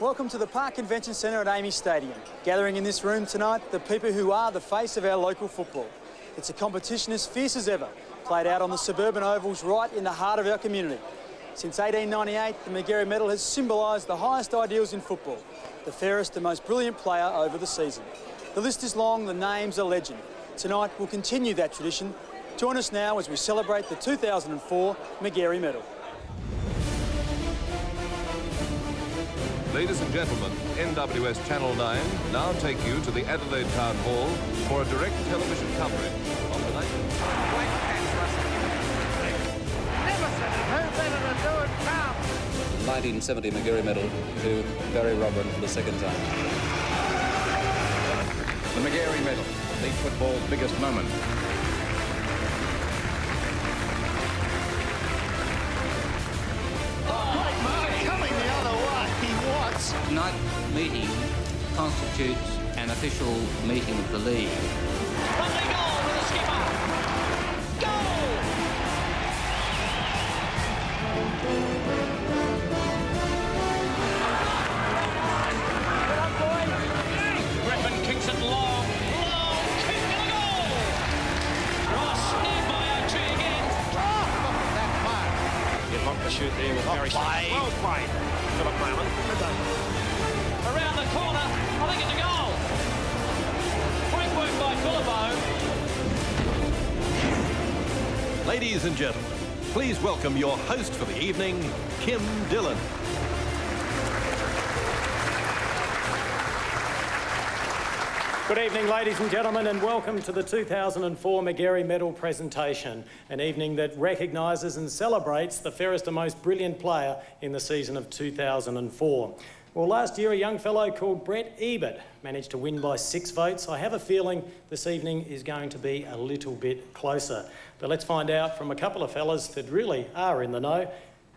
Welcome to the Park Convention Centre at Amy Stadium. Gathering in this room tonight, the people who are the face of our local football. It's a competition as fierce as ever, played out on the suburban ovals right in the heart of our community. Since 1898, the Magarey Medal has symbolised the highest ideals in football, the fairest and most brilliant player over the season. The list is long, the names are legend. Tonight we'll continue that tradition. Join us now as we celebrate the 2004 Magarey Medal. Ladies and gentlemen, NWS Channel 9 now take you to the Adelaide Town Hall for a direct television coverage of the night. Never said it. Who better to do it? Come. 1970 Magarey Medal to Barry Robin for the second time. The Magarey Medal, league football's biggest moment. Tonight's meeting constitutes an official meeting of the league. Lovely goal for the skipper. Goal! Griffin kicks it long kick and a goal! Ross near by O2 again. That mark. You'd like to shoot there with Barry. Well played. Philip Raylan. Around the corner, I think it's a goal. Great work by Philippo. Ladies and gentlemen, please welcome your host for the evening, Kim Dillon. Good evening, ladies and gentlemen, and welcome to the 2004 Magarey Medal presentation, an evening that recognises and celebrates the fairest and most brilliant player in the season of 2004. Well, last year a young fellow called Brett Ebert managed to win by 6 votes. I have a feeling this evening is going to be a little bit closer. But let's find out from a couple of fellas that really are in the know.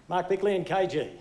Mark Bickley and KG.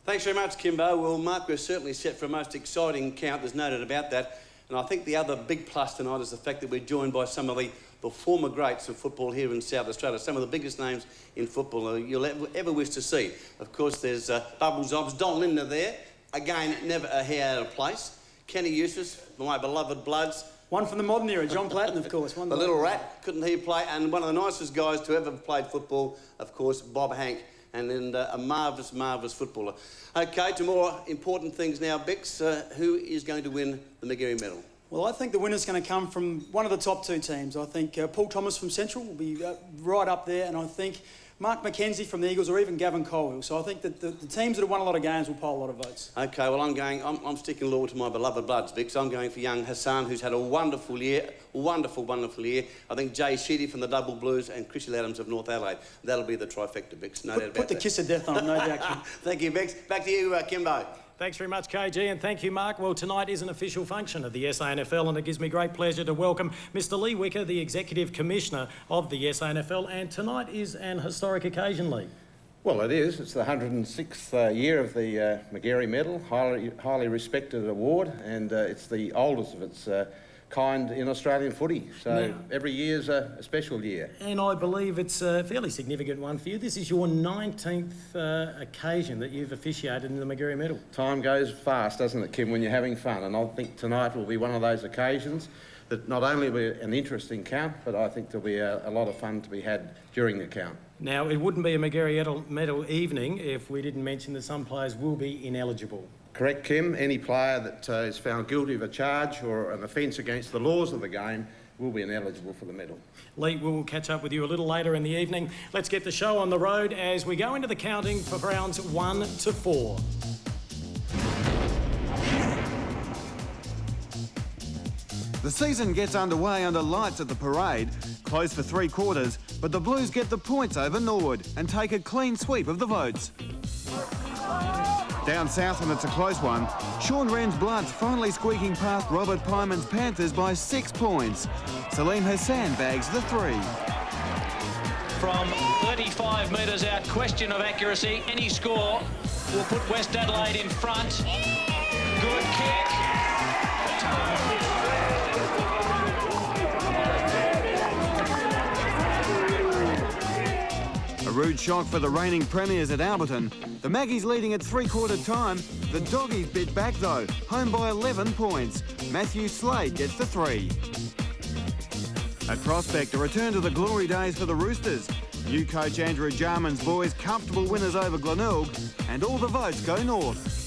Thanks very much, Kimbo. Well, Mark, we're certainly set for a most exciting count. There's no doubt about that. And I think the other big plus tonight is the fact that we're joined by some of the former greats of football here in South Australia, some of the biggest names in football you'll ever wish to see. Of course, there's Bubbles Obs, Don Lindner there. Again, never a hair out of place. Kenny Eustace, my beloved Bloods. One from the modern era, John Platten, of course. The little rat, couldn't he play? And one of the nicest guys to ever played football, of course, Bob Hank. And a marvellous, marvellous footballer. OK, to more important things now, Bix. Who is going to win the Magarey Medal? Well, I think the winner's going to come from one of the top 2 teams. I think Paul Thomas from Central will be right up there, and I think Mark McKenzie from the Eagles or even Gavin Colwell. So I think that the teams that have won a lot of games will poll a lot of votes. OK, well, I'm sticking loyal to my beloved Bloods, Vic. I'm going for young Hassan, who's had a wonderful year, wonderful year. I think Jay Sheedy from the Double Blues and Chrissy Adams of North Adelaide. That'll be the trifecta, Vic. No doubt about that. Put the kiss of death on him, no doubt. Thank you, Vic. Back to you, Kimbo. Thanks very much, KG, and thank you, Mark. Well, tonight is an official function of the SANFL, and it gives me great pleasure to welcome Mr. Lee Wicker, the Executive Commissioner of the SANFL, and tonight is an historic occasion, Lee. Well, it is. It's the 106th year of the Magarey Medal, highly respected award, and it's the oldest of its kind in Australian footy. So now, every year's a special year. And I believe it's a fairly significant one for you. This is your 19th occasion that you've officiated in the Magarey Medal. Time goes fast, doesn't it, Kim, when you're having fun? And I think tonight will be one of those occasions that not only will be an interesting count, but I think there'll be a lot of fun to be had during the count. Now, it wouldn't be a Magarey Medal evening if we didn't mention that some players will be ineligible. Correct, Kim. Any player that is found guilty of a charge or an offence against the laws of the game will be ineligible for the medal. Lee, we'll catch up with you a little later in the evening. Let's get the show on the road as we go into the counting for rounds 1 to 4. The season gets underway under lights at the parade, closed for 3 quarters, but the Blues get the points over Norwood and take a clean sweep of the votes. Down south, and it's a close one, Sean Wren's Bloods finally squeaking past Robert Pyman's Panthers by 6 points. Salim Hassan bags the 3. From 35 metres out, question of accuracy. Any score will put West Adelaide in front. Good kick. A rude shock for the reigning premiers at Alberton. The Maggies leading at three-quarter time. The Doggies bit back though, home by 11 points. Matthew Slade gets the 3. At Prospect, a return to the glory days for the Roosters. New coach Andrew Jarman's boys comfortable winners over Glenelg, and all the votes go north.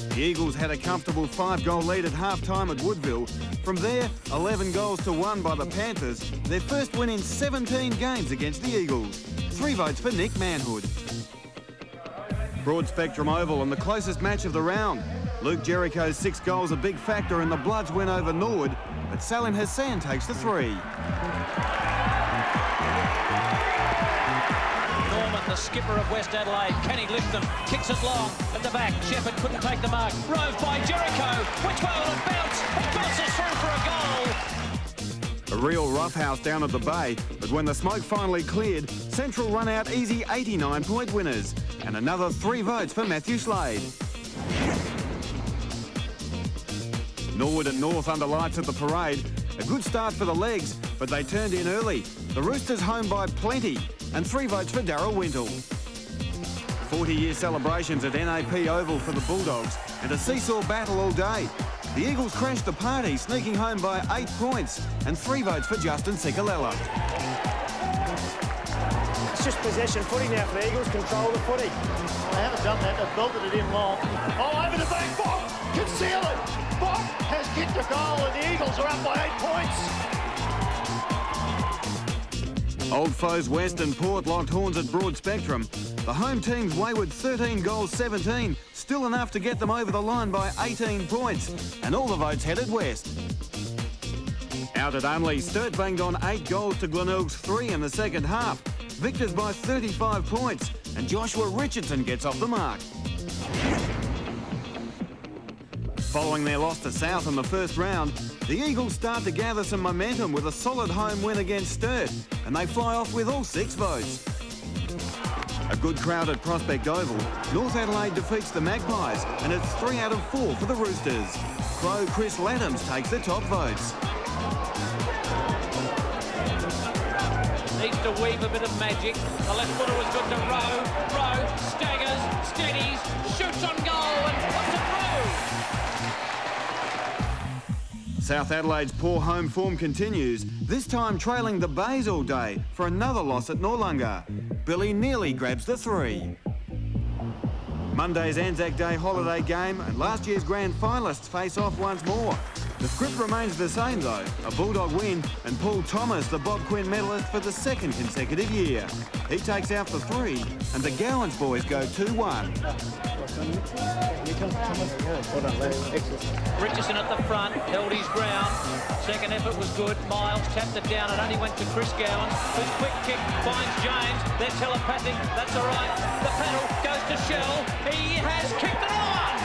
The Eagles had a comfortable 5-goal lead at half-time at Woodville. From there, 11 goals to 1 by the Panthers, their first win in 17 games against the Eagles. 3 votes for Nick Manhood. Broad Spectrum Oval and the closest match of the round. Luke Jericho's 6 goals a big factor in the Bloods win over Norwood, but Salim Hassan takes the 3. The skipper of West Adelaide, can he lift them? Kicks it long at the back. Shepherd couldn't take the mark. Rove by Jericho. Which way will it bounce? It bounces through for a goal. A real roughhouse down at the Bay, but when the smoke finally cleared, Central run out easy 89-point winners. And another 3 votes for Matthew Slade. Norwood and North under lights at the parade. A good start for the Legs, but they turned in early. The Roosters home by plenty. And 3 votes for Darryl Wintle. 40-year celebrations at NAP Oval for the Bulldogs and a seesaw battle all day. The Eagles crashed the party, sneaking home by 8 points and 3 votes for Justin Cicolella. It's just possession footy now for the Eagles, control the footy. They haven't done that, they've belted it in long. Oh, over the back, Bob can seal it. Bob has kicked a goal and the Eagles are up by 8 points. Old foes West and Port locked horns at Broad Spectrum. The home team's wayward 13 goals 17, still enough to get them over the line by 18 points, and all the votes headed west. Out at Unley, Sturt banged on 8 goals to Glenelg's 3 in the second half. Victors by 35 points, and Joshua Richardson gets off the mark. Following their loss to South in the first round, the Eagles start to gather some momentum with a solid home win against Sturt, and they fly off with all 6 votes. A good crowd at Prospect Oval. North Adelaide defeats the Magpies, and it's 3 out of 4 for the Roosters. Crow Chris Laddams takes the top votes. Needs to weave a bit of magic. The left footer was good to Rowe, staggers, steadies, shoots on goal and puts it through. South Adelaide's poor home form continues, this time trailing the Bays all day for another loss at Noarlunga. Billy Neely grabs the 3. Monday's Anzac Day holiday game and last year's grand finalists face off once more. The script remains the same though, a Bulldog win and Paul Thomas the Bob Quinn medalist for the 2nd consecutive year. He takes out the 3 and the Gowans boys go 2-1. Richardson at the front, held his ground. Second effort was good. Miles tapped it down. It only went to Chris Gowans, whose quick kick finds James. They're telepathic. That's all right. The paddle goes to Shell. He has kicked it on.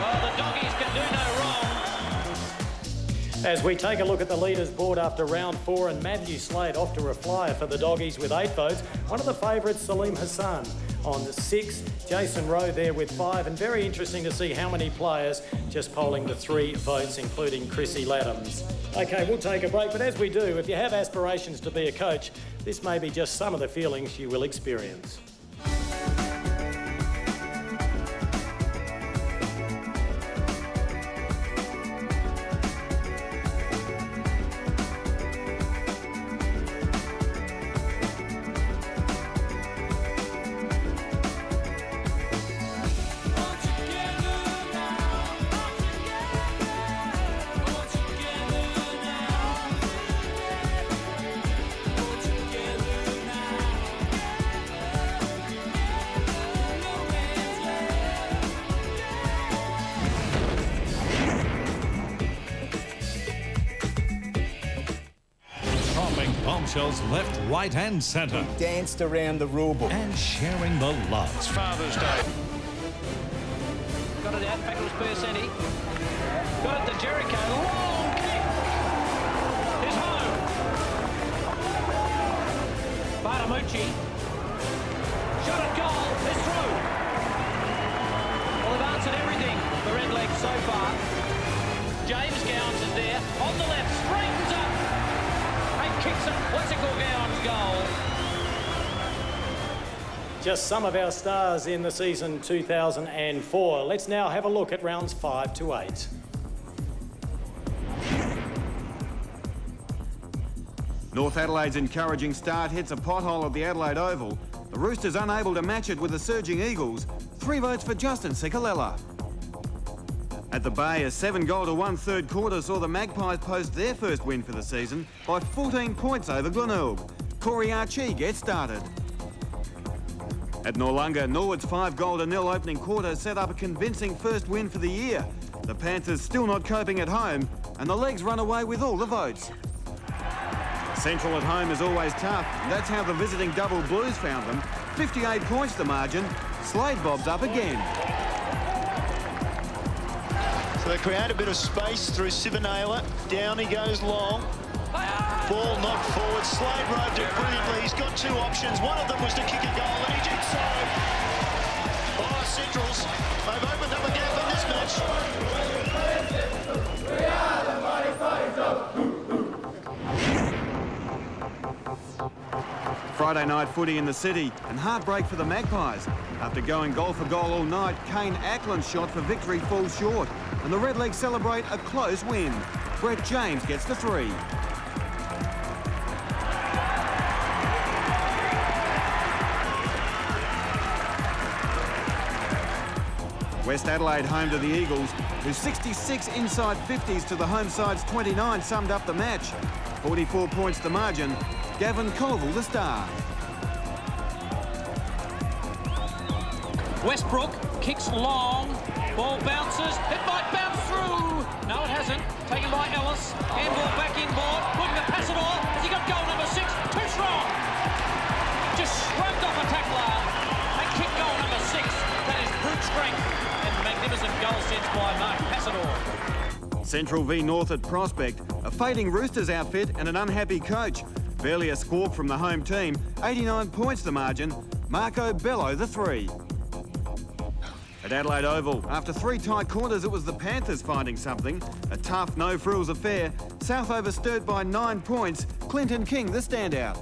Well, the Doggies can do no wrong. As we take a look at the leaders board after round 4 and Matthew Slade off to a flyer for the Doggies with 8 votes. One of the favourites, Salim Hassan, on 6. Jason Rowe there with 5. And very interesting to see how many players just polling the 3 votes, including Chrissy Laddams. OK, we'll take a break. But as we do, if you have aspirations to be a coach, this may be just some of the feelings you will experience. Bombshells left, right and centre. Danced around the rule book. And sharing the love. It's Father's Day. Got it out, back to Perseni. Got it to Jericho. Long kick. He's home. Bartamucci. Shot at goal. It's through. Well, they've answered everything for Redlegs so far. James Gowans is there. On the left. Springs up. just some of our stars in the season 2004. Let's now have a look at rounds 5 to 8. North Adelaide's encouraging start hits a pothole at the Adelaide Oval. The Roosters unable to match it with the surging Eagles. 3 votes for Justin Cicolella. At the Bay, a 7-goal to 1/3 quarter saw the Magpies post their first win for the season by 14 points over Glenelg. Corey Archie gets started. At Noarlunga, Norwood's 5-goal to 0 opening quarter set up a convincing first win for the year. The Panthers still not coping at home, and the Legs run away with all the votes. Central at home is always tough, and that's how the visiting Double Blues found them. 58 points the margin. Slade bobs up again. So they create a bit of space through Sivanela. Down he goes long. Ball knocked forward. Slade roved it brilliantly. He's got 2 options. One of them was to kick a goal, and he did so. Oh, Centrals, they've opened up a gap in this match. Friday night footy in the city, and heartbreak for the Magpies. After going goal for goal all night, Kane Ackland's shot for victory falls short, and the Redlegs celebrate a close win. Brett James gets the 3. West Adelaide home to the Eagles, whose 66 inside 50s to the home side's 29 summed up the match. 44 points the margin. Gavin Colville the star. Westbrook kicks long. Ball bounces. It might bounce through. No, it hasn't. Taken by Ellis. Handball back inboard. Looking to pass it all. Has he got goal number 6? Too strong. Just shrugged off a tackler. They kick goal number 6. That is brute strength and magnificent goal sense by Mark Passador. Central v North at Prospect. A fading Roosters outfit and an unhappy coach. Barely a squawk from the home team. 89 points the margin. Marco Bello the 3. At Adelaide Oval, after 3 tight quarters, it was the Panthers finding something. A tough, no-frills affair. South overstirred by 9 points. Clinton King the standout.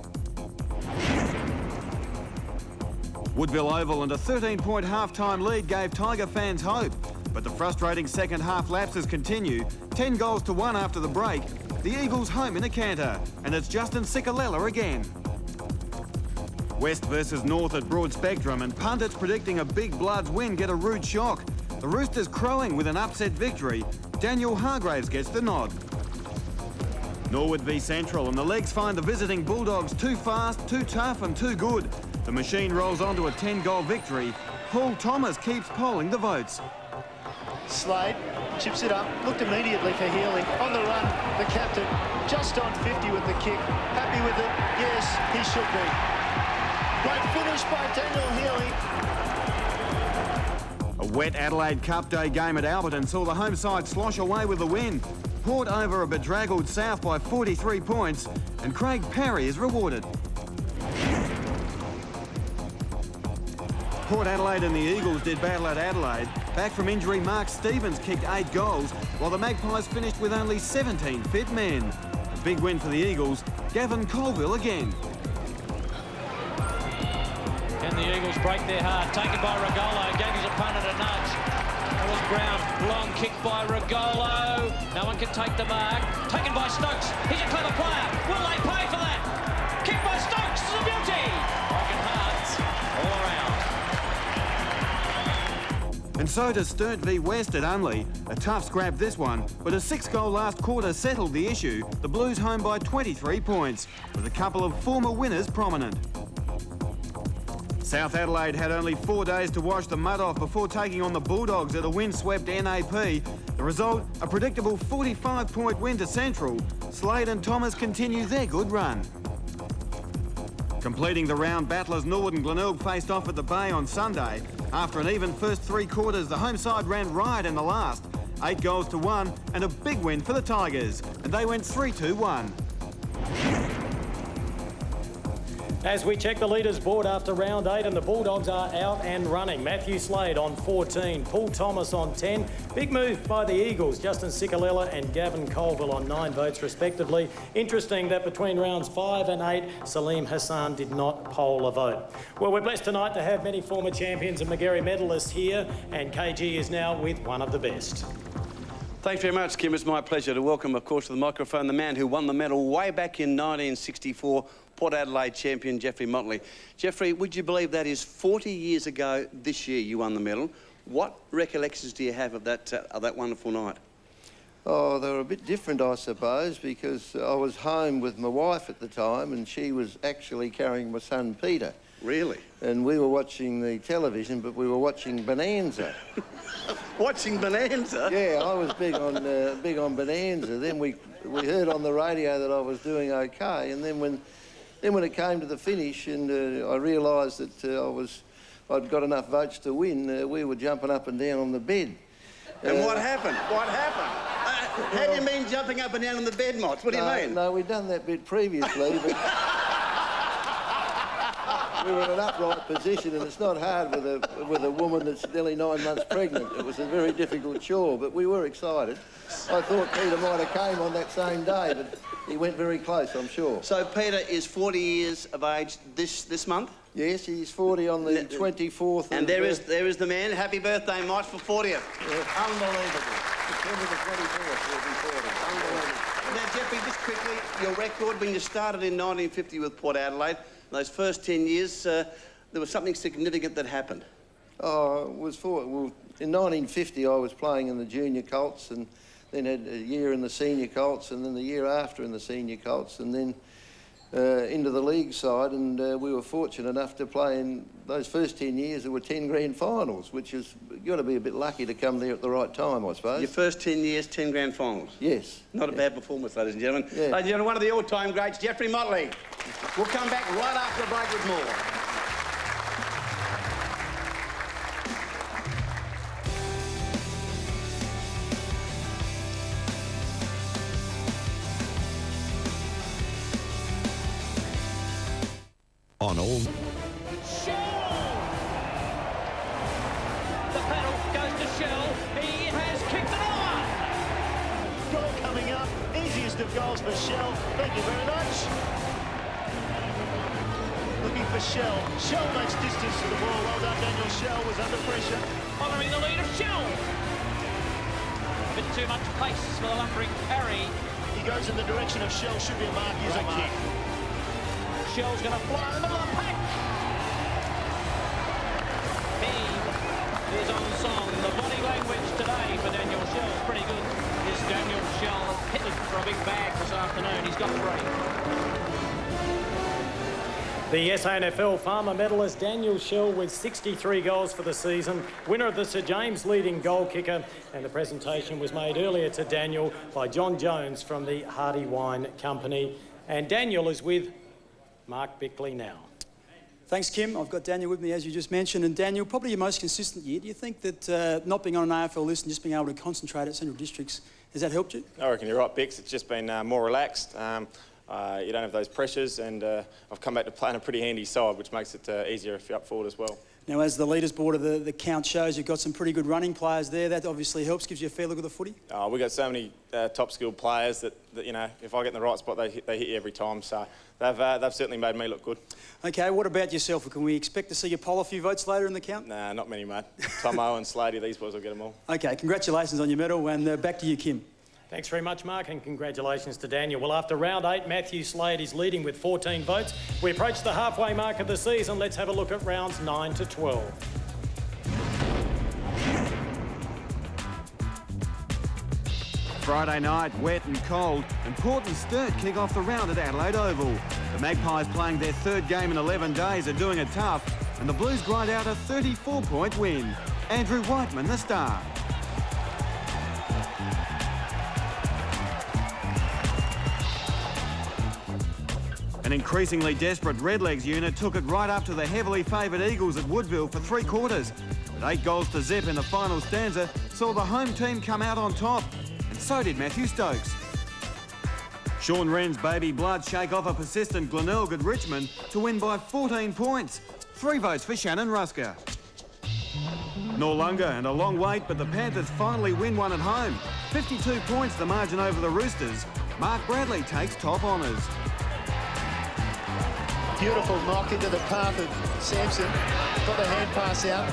Woodville Oval and a 13-point half-time lead gave Tiger fans hope. But the frustrating second-half lapses continue. 10 goals to 1 after the break. The Eagles home in a canter, and it's Justin Cicolella again. West versus North at Broad Spectrum, and pundits predicting a Big Bloods win get a rude shock. The Roosters crowing with an upset victory. Daniel Hargraves gets the nod. Norwood v Central, and the Legs find the visiting Bulldogs too fast, too tough and too good. The machine rolls on to a 10-goal victory. Paul Thomas keeps polling the votes. Slade chips it up, looked immediately for Healy. On the run, the captain just on 50 with the kick. Happy with it? Yes, he should be. Great finish by Daniel Healy. A wet Adelaide Cup Day game at Alberton saw the home side slosh away with the win. Port over a bedraggled South by 43 points, and Craig Parry is rewarded. Port Adelaide and the Eagles did battle at Adelaide. Back from injury, Mark Stevens kicked 8 goals, while the Magpies finished with only 17 fit men. A big win for the Eagles. Gavin Colville again. Can the Eagles break their heart? Taken by Regolo, gave his opponent a nudge. That was Brown. Long kick by Regolo. No one can take the mark. Taken by Stokes. He's a clever player. Will they pay for that? Kick by Stokes. It's a beauty. Broken hearts all around. And so does Sturt v West at Unley. A tough scrap this one, but a 6-goal last quarter settled the issue. The Blues home by 23 points, with a couple of former winners prominent. South Adelaide had only 4 days to wash the mud off before taking on the Bulldogs at a wind-swept NAP. The result, a predictable 45-point win to Central. Slade and Thomas continue their good run. Completing the round, battlers Norwood and Glenelg faced off at the Bay on Sunday. After an even first 3 quarters, the home side ran riot in the last. 8 goals to 1, and a big win for the Tigers. And they went 3-2-1. As we check the leaders board after round 8, and the Bulldogs are out and running. Matthew Slade on 14, Paul Thomas on 10. Big move by the Eagles, Justin Sikalella and Gavin Colville on 9 votes respectively. Interesting that between rounds 5 and 8, Salim Hassan did not poll a vote. Well, we're blessed tonight to have many former champions and Magarey medalists here, and KG is now with one of the best. Thanks very much, Kim. It's my pleasure to welcome, of course, to the microphone the man who won the medal way back in 1964, Port Adelaide champion Geoffrey Motley. Geoffrey, would you believe that is 40 years ago this year you won the medal? What recollections do you have of that wonderful night? Oh, they were a bit different, I suppose, because I was home with my wife at the time and she was actually carrying my son Peter. Really? And we were watching the television, but we were watching Bonanza. Watching Bonanza? Yeah, I was big on Bonanza. Then we heard on the radio that I was doing okay, and then when it came to the finish and I realised that I'd got enough votes to win, we were jumping up and down on the bed. And what happened? What happened? How do you mean jumping up and down on the bed, Motts? What do you mean? No, we'd done that bit previously, but we were in an upright position, and it's not hard with a woman that's nearly 9 months pregnant. It was a very difficult chore, but we were excited. I thought Peter might have came on that same day, but he went very close, I'm sure. So Peter is 40 years of age this month? Yes, he's 40 on the 24th. And there is the man. Happy birthday, Mike, for 40th. Yeah. Unbelievable. September the 24th will be 40. Unbelievable. Now, Geoffrey, just quickly, your record, when you started in 1950 with Port Adelaide, those first 10 years, there was something significant that happened. Oh, in 1950 I was playing in the junior Colts, and then had a year in the senior Colts, and then the year after in the senior Colts, and then into the league side, and we were fortunate enough to play in those first 10 years. There were 10 grand finals, which is, you've got to be a bit lucky to come there at the right time, I suppose. Your first 10 years, 10 grand finals? Yes. Not a bad performance, ladies and gentlemen. Yeah. Ladies and gentlemen, one of the all-time greats, Geoffrey Motley. We'll come back right after the break with more. On all. Shell! The paddle goes to Shell. He has kicked it on! Goal coming up. Easiest of goals for Shell. Thank you very much. Looking for Shell. Shell makes distance to the ball. Well done, Daniel. Shell was under pressure. Following the lead of Shell. A bit too much pace for the lumbering parry. He goes in the direction of Shell. Should be a mark. Here's a kick. Shell's going to fly in the middle of the pack. He is on song. The body language today for Daniel Shell is pretty good. Is Daniel Shell headed for a big bag this afternoon? He's got 3. The SANFL Farmer medalist Daniel Shell with 63 goals for the season, winner of the Sir James leading goal kicker, and the presentation was made earlier to Daniel by John Jones from the Hardy Wine Company. And Daniel is with Mark Bickley now. Thanks, Kim. I've got Daniel with me, as you just mentioned. And Daniel, probably your most consistent year. Do you think that not being on an AFL list and just being able to concentrate at Central Districts, has that helped you? I reckon you're right, Bix. It's just been more relaxed. You don't have those pressures, and I've come back to play in a pretty handy side, which makes it easier if you're up forward as well. Now, as the leaders board of the count shows, you've got some pretty good running players there. That obviously helps, gives you a fair look at the footy. We've got so many top-skilled players that, you know, if I get in the right spot, they hit you every time. So they've certainly made me look good. OK, what about yourself? Can we expect to see you poll a few votes later in the count? Nah, not many, mate. Tomo and Slady, these boys will get them all. OK, congratulations on your medal, and back to you, Kim. Thanks very much, Mark, and congratulations to Daniel. Well, after round 8, Matthew Slade is leading with 14 votes. We approach the halfway mark of the season. Let's have a look at rounds 9 to 12. Friday night, wet and cold, and Port and Sturt kick off the round at Adelaide Oval. The Magpies, playing their third game in 11 days, are doing it tough, and the Blues grind out a 34-point win. Andrew Whiteman, the star. An increasingly desperate Redlegs unit took it right up to the heavily favoured Eagles at Woodville for 3 quarters. But 8 goals to zip in the final stanza saw the home team come out on top, and so did Matthew Stokes. Sean Wren's Baby Blood shake off a persistent Glenelg at Richmond to win by 14 points. 3 votes for Shannon Rusker. Noarlunga and a long wait, but the Panthers finally win one at home. 52 points the margin over the Roosters. Mark Bradley takes top honours. Beautiful knock into the path of Sampson. Got the hand pass out.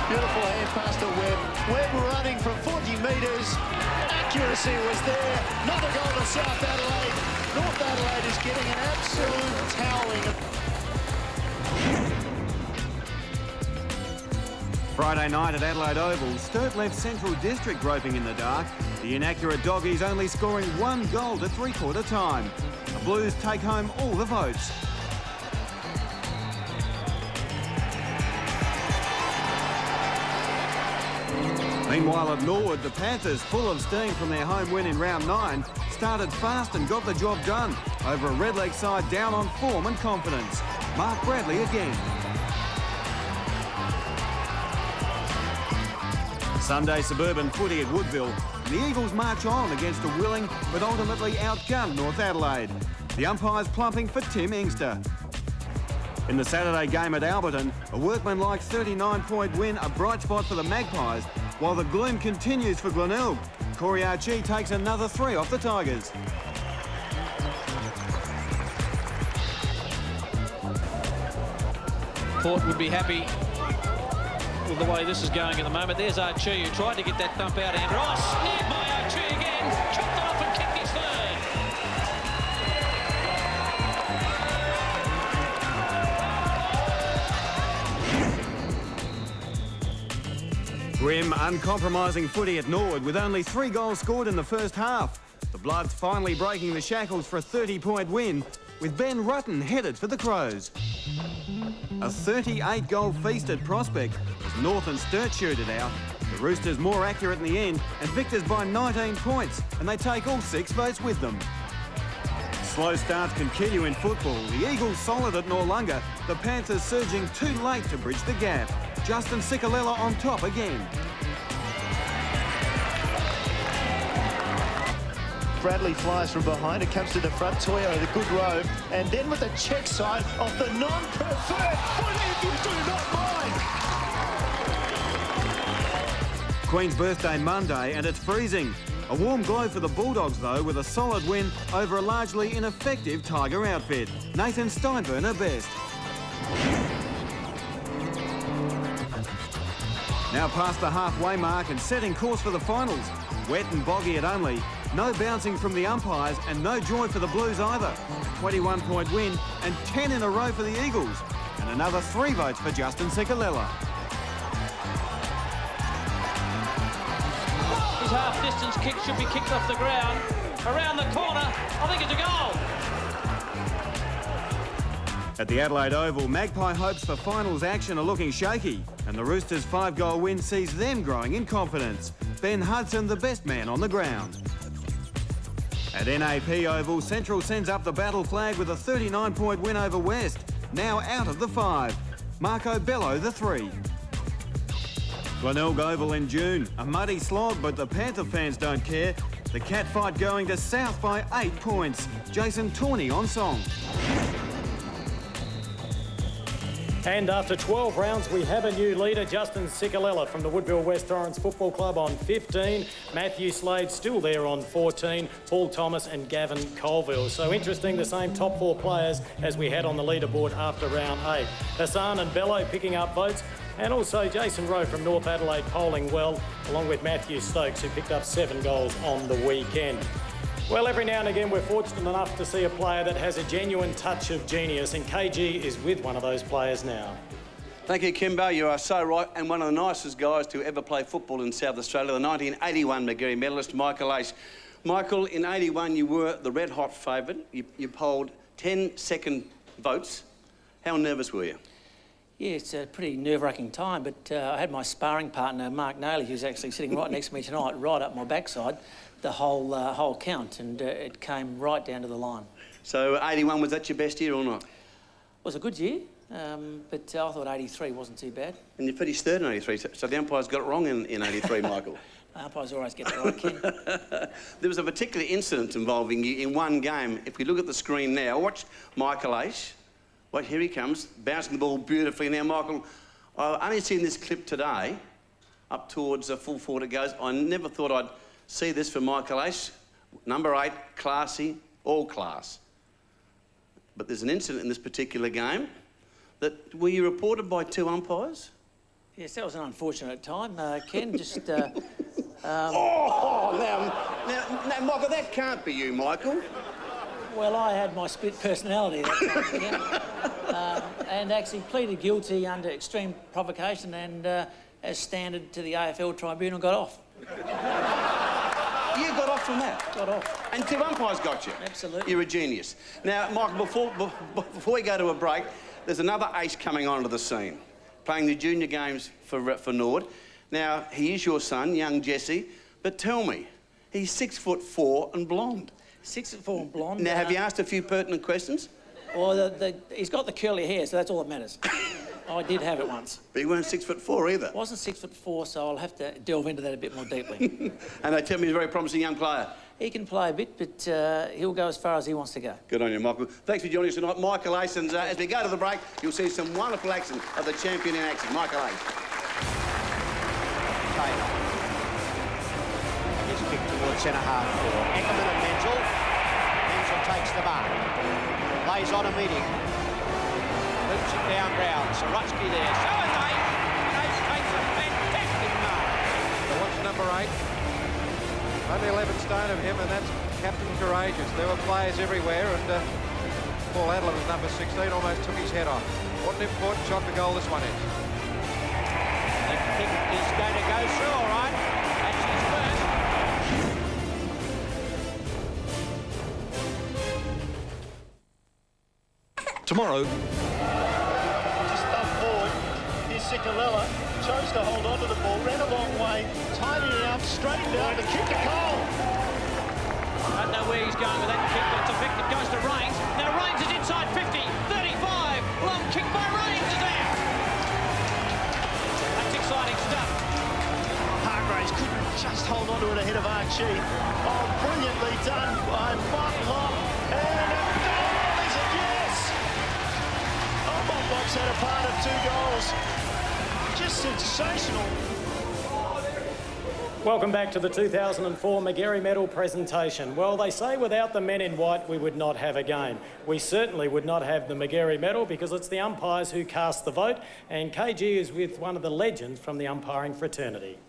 Beautiful hand pass to Webb. Webb running from 40 metres. Accuracy was there. Another goal to South Adelaide. North Adelaide is getting an absolute toweling. Friday night at Adelaide Oval, Sturt left Central District groping in the dark. The inaccurate Doggies only scoring 1 goal to three-quarter time. The Blues take home all the votes. Meanwhile at Norwood, the Panthers, full of steam from their home win in round 9, started fast and got the job done over a Redleg side down on form and confidence. Mark Bradley again. Sunday suburban footy at Woodville. The Eagles march on against a willing but ultimately outgunned North Adelaide. The umpires plumping for Tim Inkster. In the Saturday game at Alberton, a workmanlike 39-point win, a bright spot for the Magpies, while the gloom continues for Glenelg. Corey Archie takes another 3 off the Tigers. Port would be happy with the way this is going at the moment. There's Archie, who tried to get that dump out, and Ross, near by Archie again, chopped it off and kicked his third. Grim, uncompromising footy at Norwood with only 3 goals scored in the first half. The Bloods finally breaking the shackles for a 30-point win, with Ben Rutten headed for the Crows. A 38-goal feast at Prospect as North and Sturt shoot it out. The Roosters more accurate in the end and victors by 19 points, and they take all 6 votes with them. Slow starts continue in football. The Eagles solid at Noarlunga. The Panthers surging too late to bridge the gap. Justin Cicolella on top again. Bradley flies from behind. It comes to the front. Toyo, the good row. And then with the check side of the non-preferred footy, if you do not mind. Queen's birthday Monday and it's freezing. A warm glow for the Bulldogs though, with a solid win over a largely ineffective Tiger outfit. Nathan Steinburner best. Now past the halfway mark and setting course for the finals. Wet and boggy at only. No bouncing from the umpires and no joy for the Blues either. A 21-point win and 10 in a row for the Eagles. And another 3 votes for Justin Cicolella. His half-distance kick should be kicked off the ground. Around the corner, I think it's a goal. At the Adelaide Oval, Magpie hopes for finals action are looking shaky, and the Roosters' 5-goal win sees them growing in confidence. Ben Hudson, the best man on the ground. At NAP Oval, Central sends up the battle flag with a 39-point win over West, now out of the 5. Marco Bello, the 3. Glenelg Oval in June, a muddy slog, but the Panther fans don't care. The catfight going to South by 8 points. Jason Tawney on song. And after 12 rounds, we have a new leader, Justin Cicolella from the Woodville West Torrens Football Club on 15. Matthew Slade still there on 14. Paul Thomas and Gavin Colville. So interesting, the same top 4 players as we had on the leaderboard after round 8. Hassan and Bello picking up votes. And also Jason Rowe from North Adelaide polling well, along with Matthew Stokes, who picked up 7 goals on the weekend. Well, every now and again, we're fortunate enough to see a player that has a genuine touch of genius, and KG is with one of those players now. Thank you, Kimbo. You are so right, and one of the nicest guys to ever play football in South Australia, the 1981 Magarey medalist, Michael Ace. Michael, in 81, you were the red-hot favourite. You polled 10 second votes. How nervous were you? Yeah, it's a pretty nerve-wracking time, but I had my sparring partner, Mark Naylor, who's actually sitting right next to me tonight, right up my backside, the whole count, and it came right down to the line. So 81, was that your best year or not? It was a good year, but I thought 83 wasn't too bad. And you finished third in 83, so the umpires got it wrong in 83, Michael. Umpires always get it right, Ken. There was a particular incident involving you in one game. If we look at the screen now, watch Michael Aish. Well, here he comes, bouncing the ball beautifully. Now, Michael, I've only seen this clip today, up towards full forward it goes. I never thought I'd see this from Michael Aish. Number 8, classy, all class. But there's an incident in this particular game that, were you reported by 2 umpires? Yes, that was an unfortunate time, Ken. Just. Now, Michael, that can't be you, Michael. Well, I had my split personality that time, Ken, and actually pleaded guilty under extreme provocation and, as standard to the AFL tribunal, got off. You got off from that? Got off. And 2 umpires got you? Absolutely. You're a genius. Now, Michael, before we go to a break, there's another ace coming onto the scene, playing the junior games for Nord. Now, he is your son, young Jesse, but tell me, he's 6'4" and blonde. 6'4" and blonde. Now, have you asked a few pertinent questions? Well, he's got the curly hair, so that's all that matters. I did have it once. But you weren't 6'4" either. I wasn't 6'4", so I'll have to delve into that a bit more deeply. And they tell me he's a very promising young player. He can play a bit, but he'll go as far as he wants to go. Good on you, Michael. Thanks for joining us tonight. Michael Ace, and as we go to the break, you'll see some wonderful action of the champion in action, Michael Ace. Taylor. His kick towards centre-half for Eckerman and Menzel. Menzel takes the mark. Lays on a meeting. Loops it down ground. Sarutsky there. So is Ace. Ace takes a fantastic mark. So what's number 8? Only 11 stone of him, and that's Captain Courageous. There were players everywhere, and Paul Adler was number 16, almost took his head off. What an important shot to goal this one is. The kick is going to go through, all right. That's his first. Tomorrow. Just up forward. Here's Ciccarella. Chose to hold on to the ball, ran a long way, tidied it up, straightened out, the kick to goal. I don't know where he's going with that kick, but it's effective. Goes to Rains. Now Rains is inside 50, 35. Long kick by Rains is out. That's exciting stuff. Hargraves couldn't just hold on to it ahead of Archie. Oh, brilliantly done by Mark Long. And a goal, is it? Yes! Oh, Bob Box had a part of 2 goals. Just sensational. Welcome back to the 2004 Magarey Medal presentation. Well, they say without the men in white, we would not have a game. We certainly would not have the Magarey Medal because it's the umpires who cast the vote, and KG is with one of the legends from the umpiring fraternity.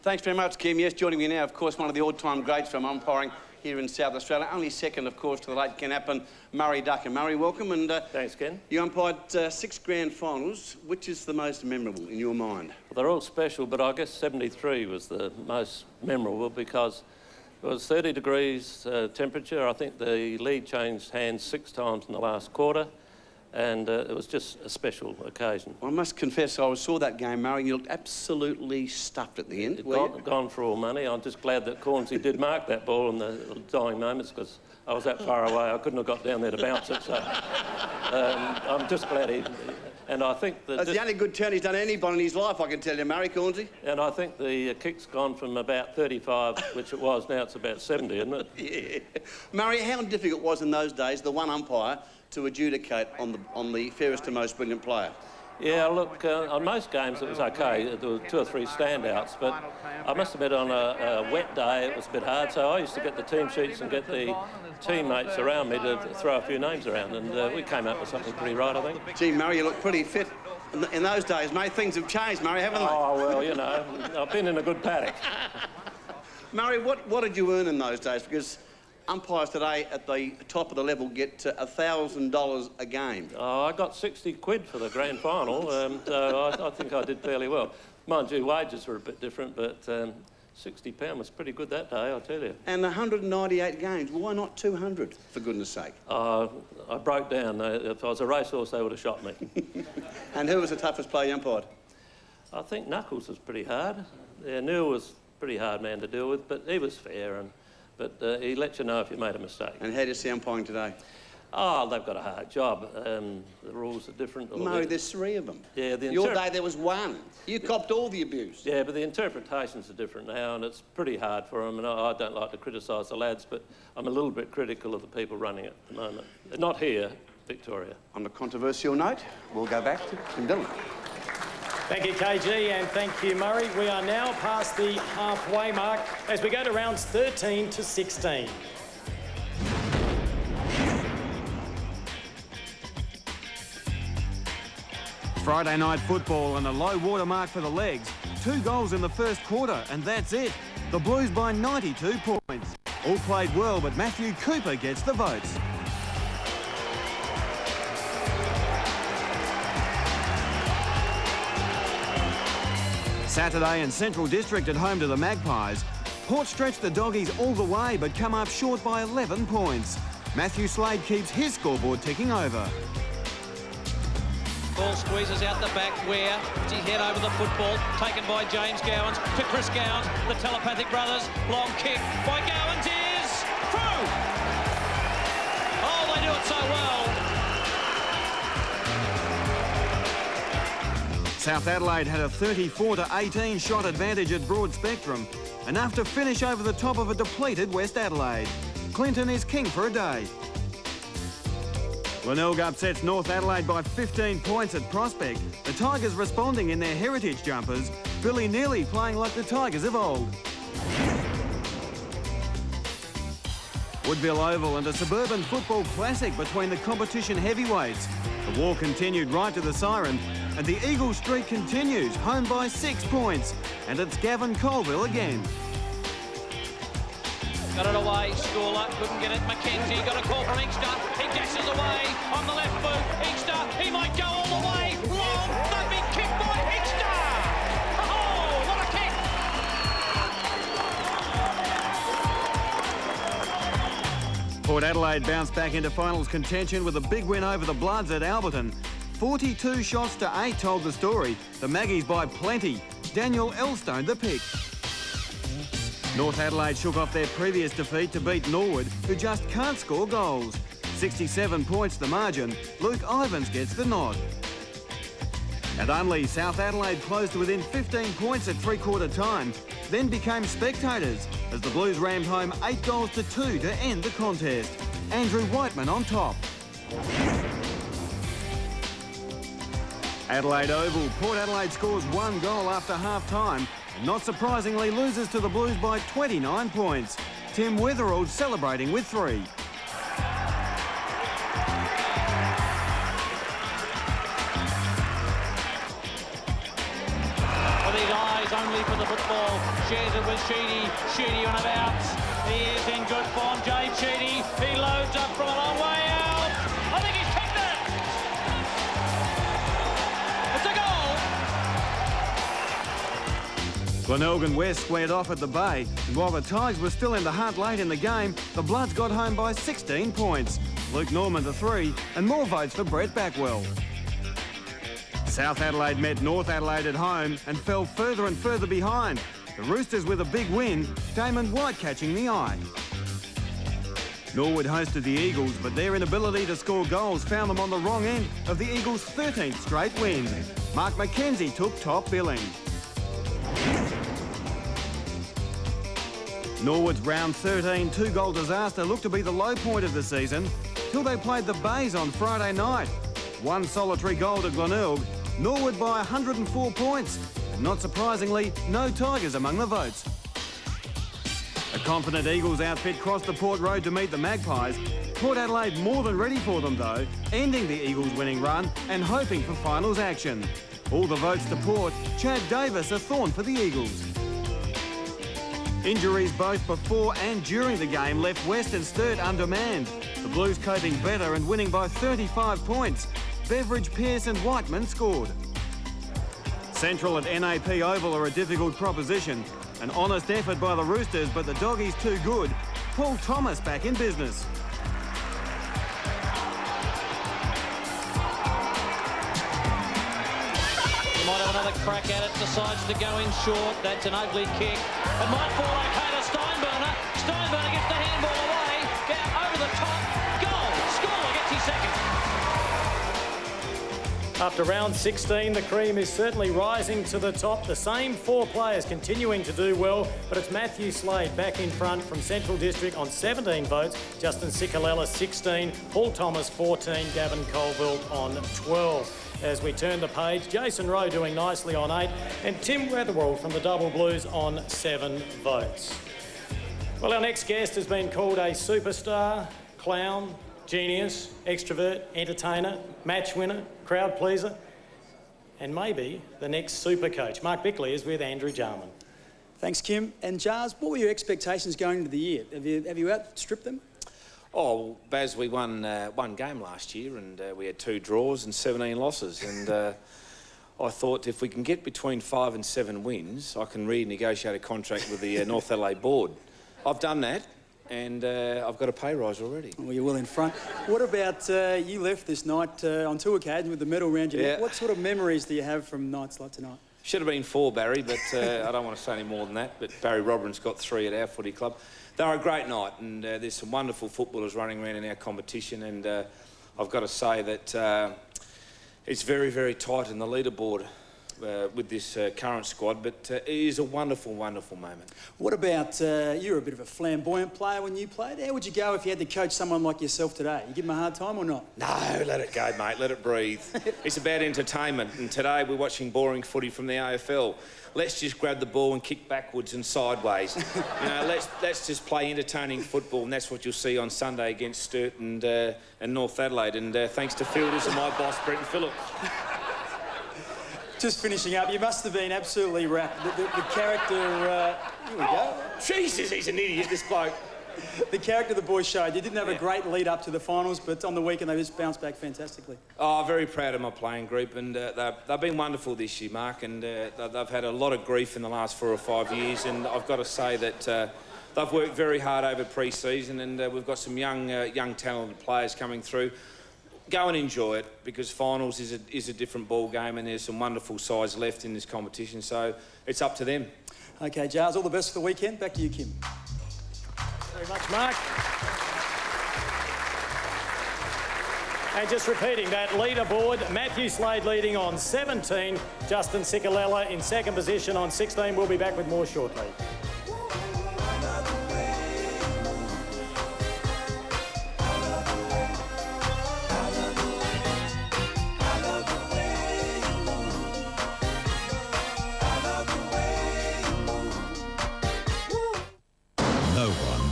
Thanks very much, Kim. Yes, joining me now, of course, one of the all-time greats from umpiring here in South Australia. Only second, of course, to the late Ken Appen, Murray Ducker. Murray, welcome. And thanks, Ken. You umpired 6 grand finals. Which is the most memorable in your mind? Well, they're all special, but I guess 73 was the most memorable because it was 30 degrees temperature. I think the lead changed hands 6 times in the last quarter, and it was just a special occasion. Well, I must confess, I saw that game, Murray, and you looked absolutely stuffed at the end. Gone for all money. I'm just glad that Cornsey did mark that ball in the dying moments because I was that far away. I couldn't have got down there to bounce it, so I'm just glad he... And I think that... That's the only good turn he's done anybody in his life, I can tell you, Murray Cornsey. And I think the kick's gone from about 35, which it was, now it's about 70, isn't it? Yeah. Murray, how difficult was in those days, the one umpire, to adjudicate on the fairest and most brilliant player? Yeah, look, on most games it was okay. There were 2 or 3 standouts, but I must admit on a wet day it was a bit hard, so I used to get the team sheets and get the teammates around me to throw a few names around, and we came up with something pretty right, I think. Gee, Murray, you look pretty fit. In those days, mate, things have changed, Murray, haven't they? Oh, well, you know, I've been in a good paddock. Murray, what did you earn in those days? Because umpires today at the top of the level get $1,000 a game. Oh, I got 60 quid for the grand final, so I think I did fairly well. Mind you, wages were a bit different, but £60 was pretty good that day, I'll tell you. And 198 games, why not 200, for goodness sake? I broke down. If I was a racehorse, they would have shot me. And who was the toughest player you umpired? I think Knuckles was pretty hard. Yeah, Neil was a pretty hard man to deal with, but he was fair, but he let you know if you made a mistake. And how do you see umpiring today? Oh, they've got a hard job. The rules are different. No, there's 3 of them. Yeah, Your day there was 1. You copped all the abuse. Yeah, but the interpretations are different now, and it's pretty hard for them. And I don't like to criticise the lads, but I'm a little bit critical of the people running it at the moment. Not here, Victoria. On a controversial note, we'll go back to Tim Dillon. Thank you, KG, and thank you, Murray. We are now past the halfway mark as we go to rounds 13 to 16. Friday night football and a low water mark for the Legs. 2 goals in the first quarter, and that's it. The Blues by 92 points. All played well, but Matthew Cooper gets the votes. Saturday and Central District at home to the Magpies. Port stretched the Doggies all the way, but come up short by 11 points. Matthew Slade keeps his scoreboard ticking over. Ball squeezes out the back. Where does he head over the football? Taken by James Gowans to Chris Gowans. The telepathic brothers. Long kick by Gowans is through. Oh, they do it so well. South Adelaide had a 34-18 shot advantage at Broad Spectrum, enough to finish over the top of a depleted West Adelaide. Clinton is king for a day. Glenelg upsets North Adelaide by 15 points at Prospect. The Tigers responding in their heritage jumpers. Billy Neely playing like the Tigers of old. Woodville Oval and a suburban football classic between the competition heavyweights. The war continued right to the siren, and the Eagle streak continues, home by 6 points. And it's Gavin Colville again. Got it away, Scorer couldn't get it. Mackenzie got a call from Inkster. He dashes away on the left boot. Inkster, he might go all the way. Long, thumping kick by Inkster. Oh, what a kick! Port Adelaide bounced back into finals contention with a big win over the Bloods at Alberton. 42 shots to 8 told the story. The Maggies by plenty. Daniel Elstone the pick. North Adelaide shook off their previous defeat to beat Norwood, who just can't score goals. 67 points the margin. Luke Ivans gets the nod. At Unley, South Adelaide closed to within 15 points at three-quarter time, then became spectators as the Blues rammed home 8 goals to 2 to end the contest. Andrew Whiteman on top. Adelaide Oval, Port Adelaide scores 1 goal after half-time, and not surprisingly loses to the Blues by 29 points. Tim Witherald celebrating with 3. With his eyes only for the football, shares it with Sheedy. Sheedy on about. He is in good form, Jade Sheedy. He loads up from a long way out. I think he's kicked it. It's a goal. Glenelg West squared off at the Bay, and while the Tigers were still in the hunt late in the game, the Bloods got home by 16 points. Luke Norman to 3, and more votes for Brett Backwell. South Adelaide met North Adelaide at home and fell further and further behind. The Roosters with a big win, Damon White catching the eye. Norwood hosted the Eagles, but their inability to score goals found them on the wrong end of the Eagles' 13th straight win. Mark McKenzie took top billing. Norwood's round 13 2-goal disaster looked to be the low point of the season till they played the Bays on Friday night. 1 solitary goal to Glenelg, Norwood by 104 points, and not surprisingly, no Tigers among the votes. A confident Eagles outfit crossed the Port Road to meet the Magpies. Port Adelaide more than ready for them though, ending the Eagles' winning run and hoping for finals action. All the votes to Port, Chad Davis a thorn for the Eagles. Injuries both before and during the game left West and Sturt undermanned. The Blues coping better and winning by 35 points. Beveridge, Pearce and Whiteman scored. Central at NAP Oval are a difficult proposition. An honest effort by the Roosters, but the Doggies too good. Paul Thomas back in business. Might have another crack at it, decides to go in short. That's an ugly kick. It might fall okay to Steinburner. Steinburner gets the handball away. Down over the top. Goal. Scorer gets After round 16, the cream is certainly rising to the top. The same 4 players continuing to do well, but it's Matthew Slade back in front from Central District on 17 votes, Justin Cicolella 16, Paul Thomas 14, Gavin Colville on 12. As we turn the page, Jason Rowe doing nicely on 8, and Tim Weatherall from the Double Blues on 7 votes. Well, our next guest has been called a superstar, clown, genius, extrovert, entertainer, match winner, crowd pleaser, and maybe the next super coach. Mark Bickley is with Andrew Jarman. Thanks, Kim. And Jars, what were your expectations going into the year? Have you outstripped them? Oh, well, Baz, we won one game last year, and we had 2 draws and 17 losses. And I thought if we can get between 5 and 7 wins, I can renegotiate a contract with the North Adelaide board. I've done that. And I've got a pay rise already. Well, you're well in front. What about you left this night on 2 occasions with the medal around your neck? What sort of memories do you have from nights like tonight? Should have been 4, Barry, but I don't want to say any more than that. But Barry Robin's got 3 at our footy club. They were a great night, and there's some wonderful footballers running around in our competition. And I've got to say that it's very, very tight in the leaderboard with this current squad, but it is a wonderful, wonderful moment. What about, you were a bit of a flamboyant player when you played. How would you go if you had to coach someone like yourself today? You give them a hard time or not? No, let it go, mate, let it breathe. It's about entertainment, and today we're watching boring footy from the AFL. Let's just grab the ball and kick backwards and sideways. You know, let's just play entertaining football, and that's what you'll see on Sunday against Sturt and North Adelaide, and thanks to fielders and my boss, Brenton Phillips. Just finishing up, you must have been absolutely wrapped. The character, here we go. Jesus, he's an idiot, this bloke. The character the boys showed, you didn't have a great lead up to the finals, but on the weekend they just bounced back fantastically. Oh, very proud of my playing group, and they've been wonderful this year, Mark, and they've had a lot of grief in the last 4 or 5 years, and I've got to say that they've worked very hard over pre-season, and we've got some young talented players coming through. Go and enjoy it, because finals is a different ball game, and there's some wonderful sides left in this competition, so it's up to them. OK, Jars, all the best for the weekend. Back to you, Kim. Very much, Mark. And just repeating that leaderboard, Matthew Slade leading on 17, Justin Cicolella in second position on 16. We'll be back with more shortly.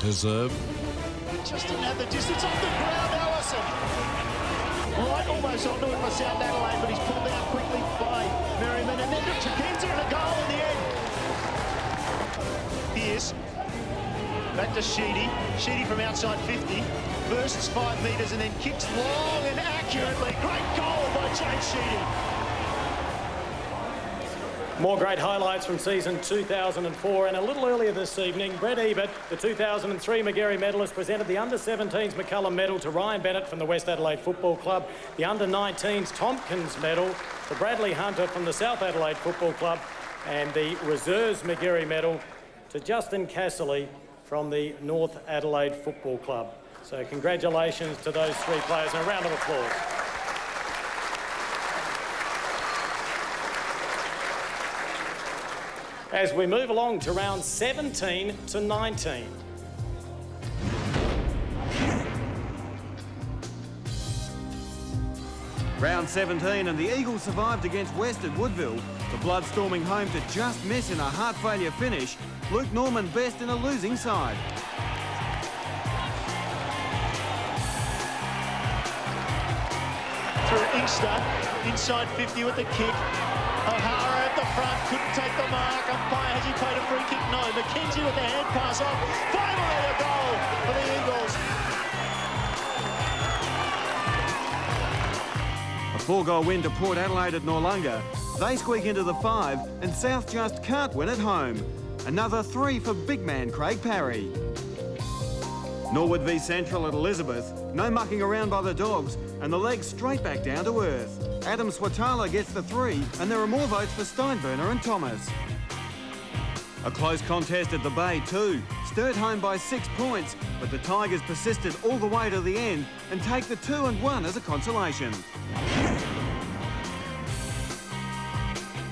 Deserved. Just didn't have the distance off the ground, Allison. Right, almost onto it for South Adelaide, but he's pulled out quickly by Merriman, and then to Chikenza and a goal in the end. Pierce, back to Sheedy. Sheedy from outside 50, bursts 5 metres and then kicks long and accurately. Great goal by James Sheedy. More great highlights from season 2004, and a little earlier this evening, Brett Ebert, the 2003 Magarey medalist, presented the Under-17s McCullum Medal to Ryan Bennett from the West Adelaide Football Club, the Under-19s Tompkins Medal to Bradley Hunter from the South Adelaide Football Club, and the Reserves Magarey Medal to Justin Casserly from the North Adelaide Football Club. So congratulations to those 3 players, and a round of applause. As we move along to round 17 to 19. Round 17, and the Eagles survived against West at Woodville. The blood-storming home to just miss in a heart failure finish. Luke Norman best in a losing side. Through Inkster, inside 50 with the kick. O'Hara at the front, couldn't take the mark. Umpire, has he played a free kick? No. McKenzie with the hand pass off. Finally a goal for the Eagles. A 4-goal win to Port Adelaide at Noarlunga. They squeak into the 5, and South just can't win at home. Another 3 for big man Craig Parry. Norwood v Central at Elizabeth. No mucking around by the Dogs, and the legs straight back down to earth. Adam Swatala gets the 3, and there are more votes for Steinburner and Thomas. A close contest at the Bay too. Sturt home by 6 points, but the Tigers persisted all the way to the end and take the 2 and 1 as a consolation.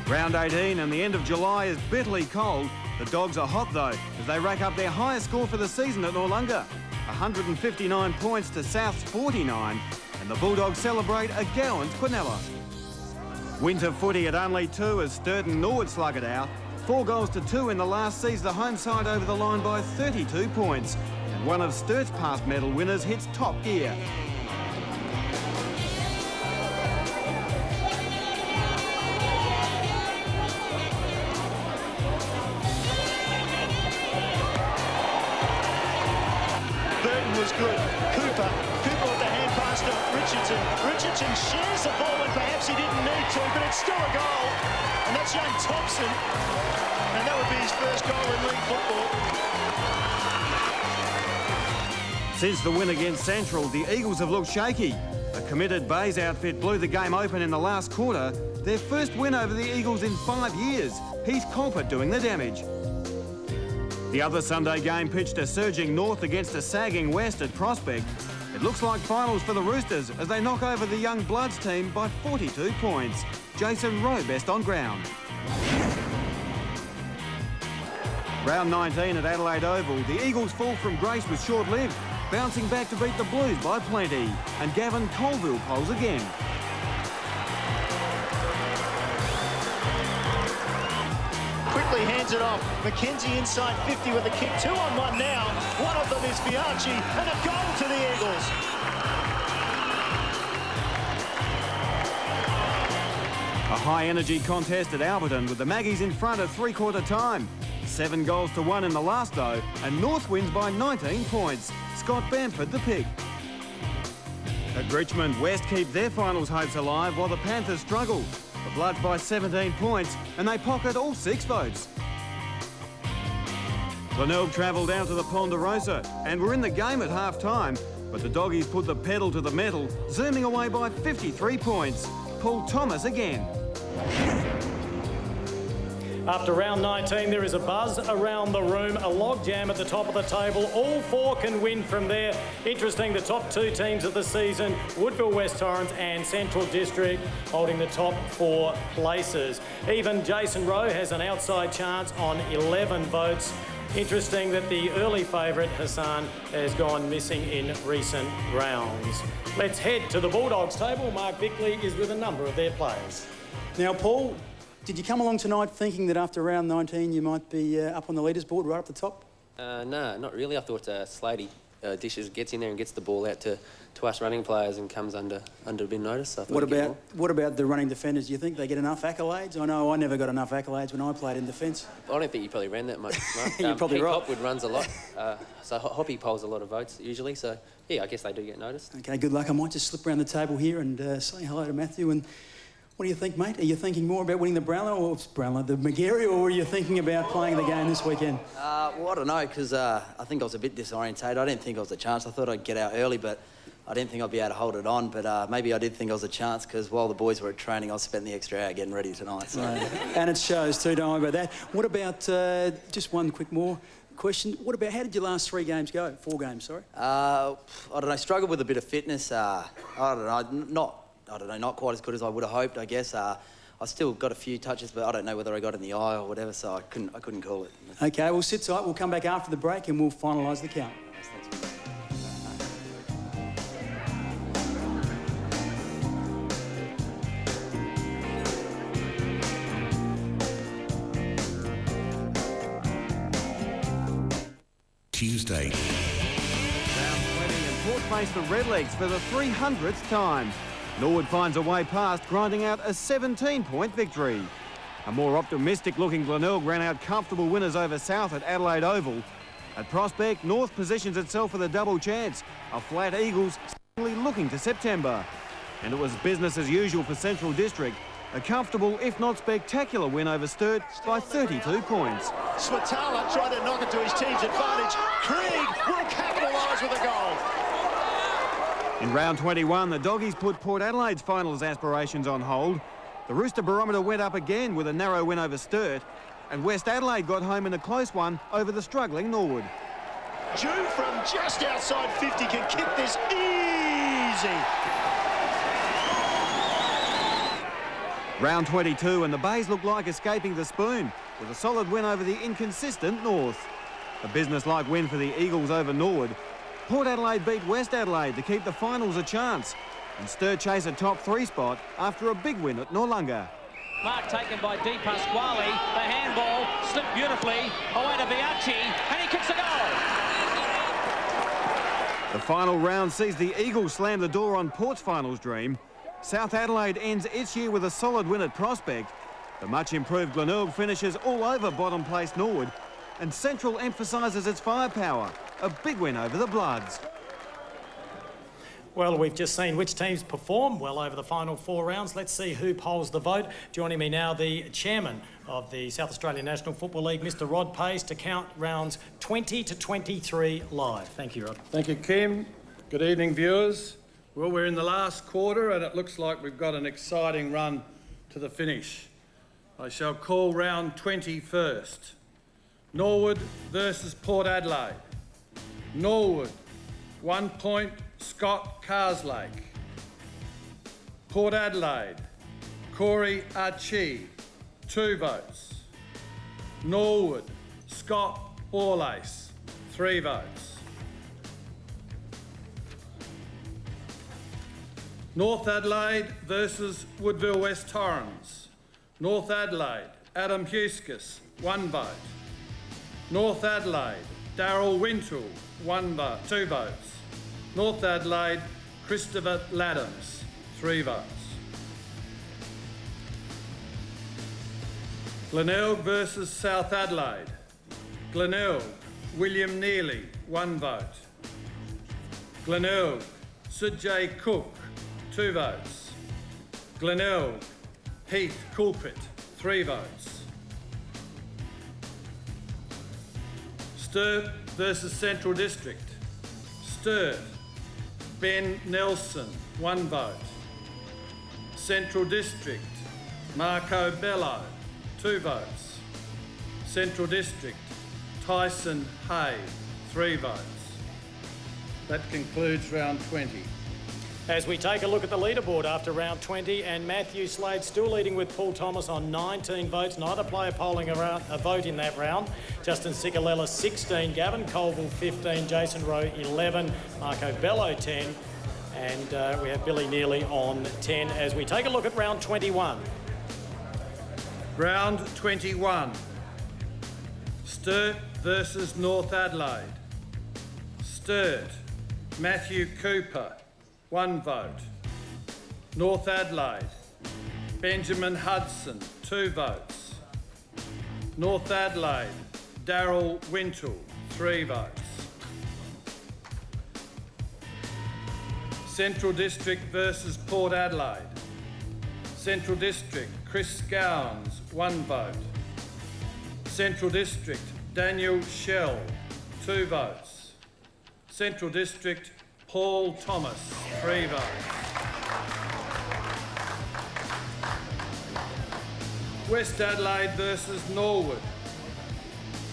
Round 18 and the end of July is bitterly cold. The Dogs are hot though, as they rack up their highest score for the season at Noarlunga. 159 points to South's 49, and the Bulldogs celebrate a gallant Quinella. Winter footy at only 2 as Sturt and Norwood slug it out. 4 goals to 2 in the last sees the home side over the line by 32 points. And one of Sturt's past medal winners hits top gear. Was good. Cooper with the hand pass to Richardson. Richardson shares the ball when perhaps he didn't need to, but it's still a goal. And that's young Thompson. And that would be his first goal in league football. Since the win against Central, the Eagles have looked shaky. A committed Bays outfit blew the game open in the last quarter. Their first win over the Eagles in 5 years. Heath Colpert doing the damage. The other Sunday game pitched a surging North against a sagging West at Prospect. It looks like finals for the Roosters as they knock over the Young Bloods team by 42 points. Jason Rowe best on ground. Round 19 at Adelaide Oval, the Eagles' fall from grace was short-lived, bouncing back to beat the Blues by plenty, and Gavin Colville poles again. Quickly hands it off. McKenzie inside 50 with a kick. 2-on-1 now. One of them is Fianchi, and a goal to the Eagles. A high-energy contest at Alberton with the Maggies in front at three-quarter time. 7 goals to 1 in the last though, and North wins by 19 points. Scott Bamford the pick. At Richmond, West keep their finals hopes alive while the Panthers struggle. The Bloods by 17 points, and they pocket all 6 votes. Glenelg travel down to the Ponderosa, and we're in the game at half-time, but the Doggies put the pedal to the metal, zooming away by 53 points. Paul Thomas again. After round 19, there is a buzz around the room, a logjam at the top of the table. All 4 can win from there. Interesting, the top 2 teams of the season, Woodville West Torrens and Central District, holding the top 4 places. Even Jason Rowe has an outside chance on 11 votes. Interesting that the early favourite, Hassan, has gone missing in recent rounds. Let's head to the Bulldogs table. Mark Bickley is with a number of their players. Now, Paul, did you come along tonight thinking that after round 19 you might be up on the leaders board right up the top? No, not really. I thought Slady gets in there and gets the ball out to us running players and comes under a bit of notice. So what about the running defenders? Do you think they get enough accolades? I know I never got enough accolades when I played in defence. I don't think you probably ran that much, Mark. You're probably right. Hopwood runs a lot, so Hoppy polls a lot of votes usually. So yeah, I guess they do get noticed. Okay, good luck. I might just slip around the table here and say hello to Matthew. And what do you think, mate? Are you thinking more about winning the the Magarey, or were you thinking about playing the game this weekend? Well, I don't know, because I think I was a bit disorientated. I didn't think I was a chance. I thought I'd get out early, but I didn't think I'd be able to hold it on. But maybe I did think I was a chance, because while the boys were at training, I spent the extra hour getting ready tonight. So. Right. And it shows too, don't worry about that. What about, just one quick more question, what about, how did your last 3 games go? 4 games, sorry. I don't know, struggled with a bit of fitness. I don't know, not quite as good as I would have hoped, I guess. I still got a few touches, but I don't know whether I got in the eye or whatever, so I couldn't call it. Okay, well, sit tight. We'll come back after the break and we'll finalise the count. Tuesday. Round 20 and Port face the Redlegs for the 300th time. Norwood finds a way past, grinding out a 17-point victory. A more optimistic-looking Glenelg ran out comfortable winners over South at Adelaide Oval. At Prospect, North positions itself for the double chance. A flat Eagles seemingly looking to September. And it was business as usual for Central District. A comfortable, if not spectacular, win over Sturt by 32 points. Swatala tried to knock it to his team's advantage. Krieg will capitalise with a goal. In round 21, the Doggies put Port Adelaide's finals aspirations on hold. The Rooster barometer went up again with a narrow win over Sturt, and West Adelaide got home in a close one over the struggling Norwood. Jew from just outside 50 can kick this easy. Round 22 and the Bays look like escaping the spoon with a solid win over the inconsistent North. A business-like win for the Eagles over Norwood. Port Adelaide beat West Adelaide to keep the finals a chance and stir chase a top 3 spot after a big win at Noarlunga. Mark taken by Di Pasquale. The handball slipped beautifully away to Biaggi, and he kicks a goal. The final round sees the Eagles slam the door on Port's finals dream. South Adelaide ends its year with a solid win at Prospect. The much-improved Glenelg finishes all over bottom-place Norwood, and Central emphasises its firepower. A big win over the Bloods. Well, we've just seen which teams perform well over the final 4 rounds. Let's see who polls the vote. Joining me now, the chairman of the South Australian National Football League, Mr. Rod Pace, to count rounds 20 to 23 live. Thank you, Rod. Thank you, Kim. Good evening, viewers. Well, we're in the last quarter and it looks like we've got an exciting run to the finish. I shall call round 20 first. Norwood versus Port Adelaide. Norwood, 1 point, Scott Carslake. Port Adelaide, Corey Archie, 2 votes. Norwood, Scott Borlace, 3 votes. North Adelaide versus Woodville West Torrens. North Adelaide, Adam Huskus, 1 vote. North Adelaide, Darryl Wintle, 2 votes. North Adelaide, Christopher Laddams, 3 votes. Glenelg versus South Adelaide. Glenelg, William Neely, 1 vote. Glenelg, Sujay Cook, 2 votes. Glenelg, Heath Coulpit, 3 votes. Sturt versus Central District. Sturt, Ben Nelson, 1 vote. Central District, Marco Bello, 2 votes. Central District, Tyson Hay, 3 votes. That concludes round 20. As we take a look at the leaderboard after round 20, and Matthew Slade still leading with Paul Thomas on 19 votes. Neither player polling a vote in that round. Justin Cicolella 16, Gavin Colville 15, Jason Rowe 11, Marco Bello 10, and we have Billy Neely on 10 as we take a look at round 21. Round 21. Sturt versus North Adelaide. Sturt, Matthew Cooper, 1 vote. North Adelaide, Benjamin Hudson, 2 votes. North Adelaide, Darryl Wintle, 3 votes. Central District versus Port Adelaide. Central District, Chris Gowans, 1 vote. Central District, Daniel Shell, 2 votes. Central District, Paul Thomas, 3 votes. West Adelaide versus Norwood.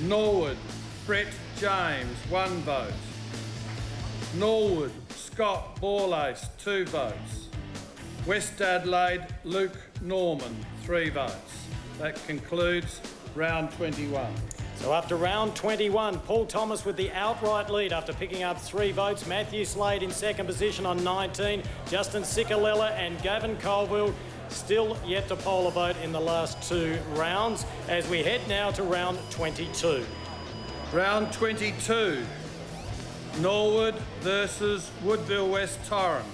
Norwood, Brett James, 1 vote. Norwood, Scott Borlace, 2 votes. West Adelaide, Luke Norman, 3 votes. That concludes round 21. So after round 21, Paul Thomas with the outright lead after picking up 3 votes. Matthew Slade in second position on 19. Justin Cicolella and Gavin Colville still yet to poll a vote in the last 2 rounds as we head now to round 22. Round 22. Norwood versus Woodville West Torrens.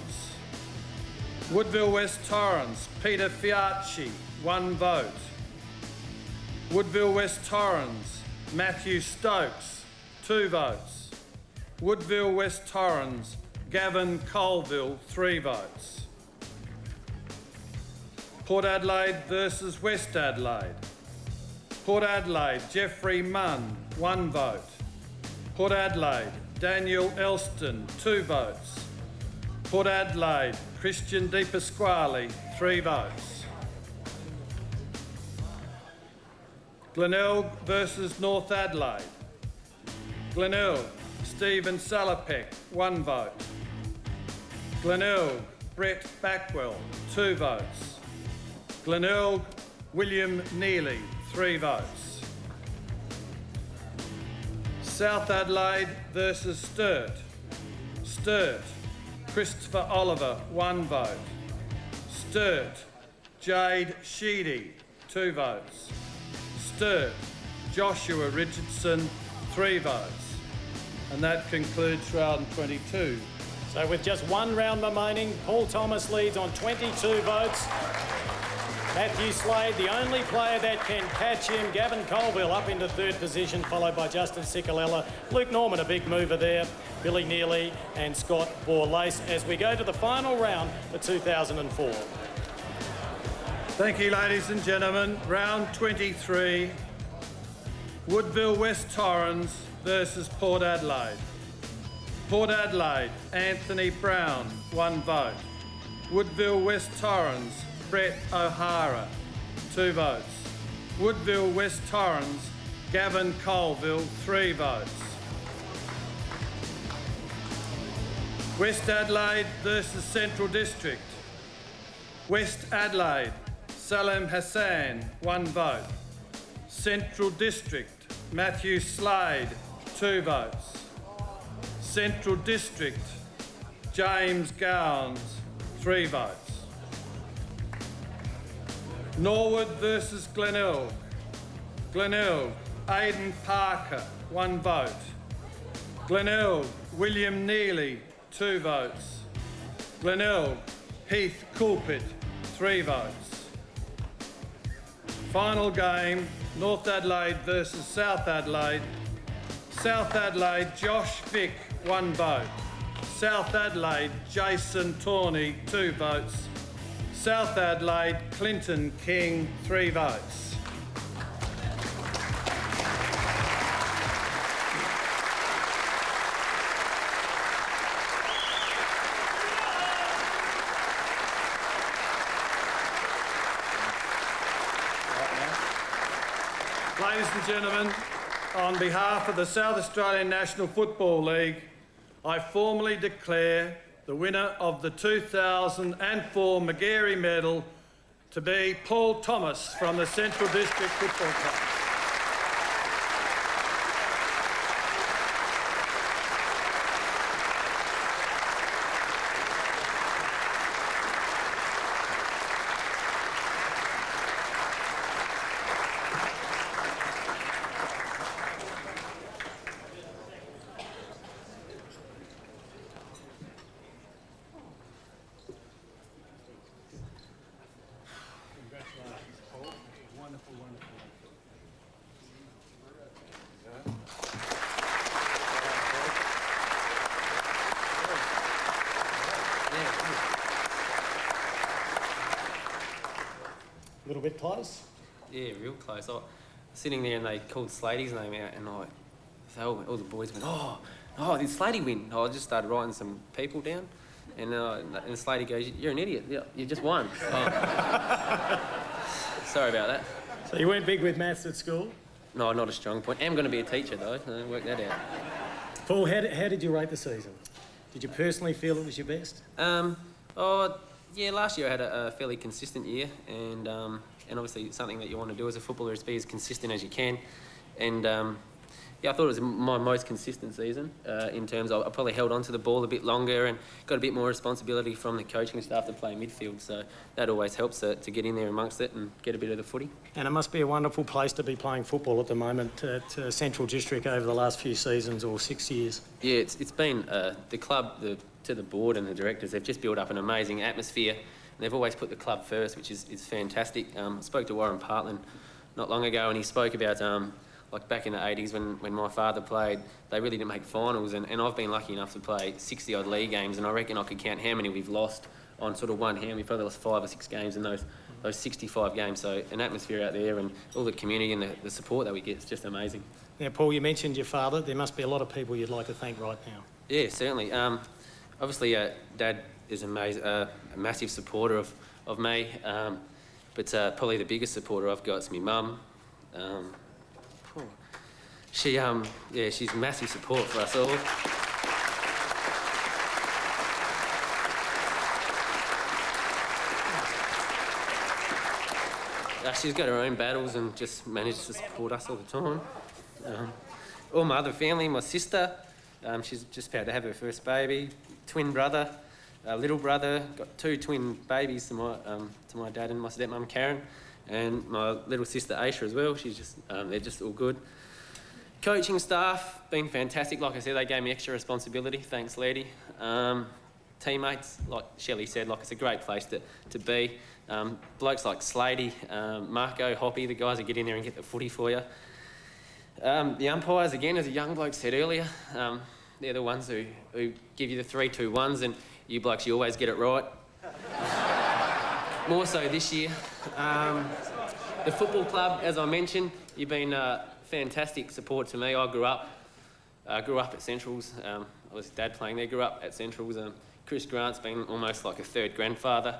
Woodville West Torrens, Peter Fiacci, 1 vote. Woodville West Torrens, Matthew Stokes, 2 votes. Woodville West Torrens, Gavin Colville, 3 votes. Port Adelaide versus West Adelaide. Port Adelaide, Jeffrey Munn, 1 vote. Port Adelaide, Daniel Elston, 2 votes. Port Adelaide, Christian Di Pasquale, 3 votes. Glenelg versus North Adelaide. Glenelg, Stephen Salopek, 1 vote. Glenelg, Brett Backwell, 2 votes. Glenelg, William Neely, 3 votes. South Adelaide versus Sturt. Sturt, Christopher Oliver, 1 vote. Sturt, Jade Sheedy, 2 votes. Sturt, Joshua Richardson, 3 votes. And that concludes round 22. So with just one round remaining, Paul Thomas leads on 22 votes. Matthew Slade, the only player that can catch him. Gavin Colville up into 3rd position, followed by Justin Ciccolella. Luke Norman, a big mover there. Billy Neely and Scott Borlace as we go to the final round for 2004. Thank you, ladies and gentlemen. Round 23. Woodville West Torrens versus Port Adelaide. Port Adelaide, Anthony Brown, 1 vote. Woodville West Torrens, Brett O'Hara, 2 votes. Woodville West Torrens, Gavin Colville, 3 votes. West Adelaide versus Central District. West Adelaide, Salim Hassan, 1 vote. Central District, Matthew Slade, 2 votes. Central District, James Gowns, 3 votes. Norwood versus Glenelg. Glenelg, Aidan Parker, 1 vote. Glenelg, William Neely, 2 votes. Glenelg, Heath Coulpit, 3 votes. Final game, North Adelaide versus South Adelaide. South Adelaide, Josh Vick, 1 vote. South Adelaide, Jason Tawney, 2 votes. South Adelaide, Clinton King, 3 votes. Ladies and gentlemen, on behalf of the South Australian National Football League, I formally declare the winner of the 2004 Magarey Medal to be Paul Thomas from the Central District Football Club. A little bit close? Yeah, real close. I was sitting there and they called Slady's name out and all the boys went, oh, did Slady win? I just started writing some people down and Slady goes, you're an idiot, you just won. Oh. Sorry about that. So you weren't big with maths at school? No, not a strong point. I'm going to be a teacher though, so work that out. Paul, how did you rate the season? Did you personally feel it was your best? Yeah, last year I had a fairly consistent year, and obviously something that you want to do as a footballer is to be as consistent as you can. And yeah, I thought it was my most consistent season in terms of I probably held on to the ball a bit longer and got a bit more responsibility from the coaching staff to play midfield. So that always helps to get in there amongst it and get a bit of the footy. And it must be a wonderful place to be playing football at the moment at Central District over the last few seasons or 6 years. Yeah, it's been the club, to the board and the directors, they've just built up an amazing atmosphere. And they've always put the club first, which is fantastic. I spoke to Warren Partland not long ago and he spoke about like back in the 80s when my father played, they really didn't make finals and I've been lucky enough to play 60 odd league games and I reckon I could count how many we've lost on sort of one hand. We've probably lost 5 or 6 games in those 65 games. So an atmosphere out there and all the community and the support that we get is just amazing. Now, Paul, you mentioned your father. There must be a lot of people you'd like to thank right now. Yeah, certainly. Obviously, Dad is a massive supporter of me, but probably the biggest supporter I've got is my mum. She's massive support for us all. She's got her own battles and just manages to support us all the time. All my other family, my sister, she's just about to have her first baby, twin brother, little brother, got 2 twin babies to my dad and my stepmum Karen, and my little sister Aisha as well. She's just, they're just all good. Coaching staff, been fantastic. Like I said, they gave me extra responsibility. Thanks, Lady. Teammates, like Shelley said, like it's a great place to be. Blokes like Slady, Marco, Hoppy, the guys that get in there and get the footy for you. The umpires, again, as a young bloke said earlier, they're the ones who give you the 3-2-1s, and you blokes, you always get it right. More so this year. The football club, as I mentioned, you've been fantastic support to me. I grew up at Central's. I was dad playing there. Grew up at Central's. Chris Grant's been almost like a third grandfather.